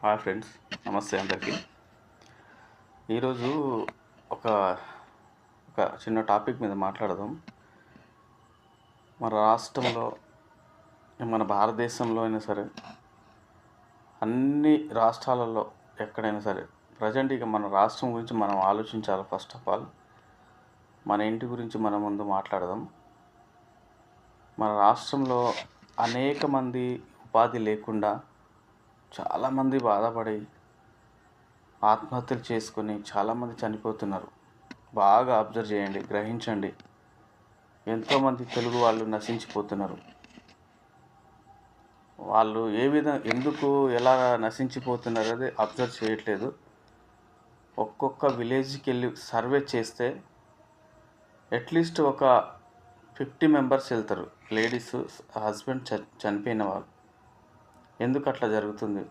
Hi friends, నమస్తే అందరికీ. ఈరోజు ఒక ఒక చిన్న టాపిక్ మీద మాట్లాడదాం. మన రాష్ట్రంలో, మన భారతదేశంలో అయినా సరే, అన్ని రాష్ట్రాలలో ఎక్కడైనా సరే ప్రజెంట్ ఇక మన రాష్ట్రం గురించి మనం ఆలోచించాలి. ఫస్ట్ ఆఫ్ ఆల్ మన ఇంటి గురించి మనం ముందు మాట్లాడదాం. మన రాష్ట్రంలో అనేక మంది ఉపాధి లేకుండా చాలామంది బాధపడి ఆత్మహత్యలు చేసుకొని చాలామంది చనిపోతున్నారు. బాగా అబ్జర్వ్ చేయండి, గ్రహించండి. ఎంతోమంది తెలుగు వాళ్ళు నశించిపోతున్నారు. వాళ్ళు ఎందుకు ఎలా నశించిపోతున్నారు అనేది అబ్జర్వ్ చేయట్లేదు. ఒక్కొక్క విలేజ్కి వెళ్ళి సర్వే చేస్తే అట్లీస్ట్ ఒక 50 మెంబర్స్ వెళ్తారు. లేడీస్, హస్బెండ్ చనిపోయిన వాళ్ళు. ఎందుకు అట్లా జరుగుతుంది?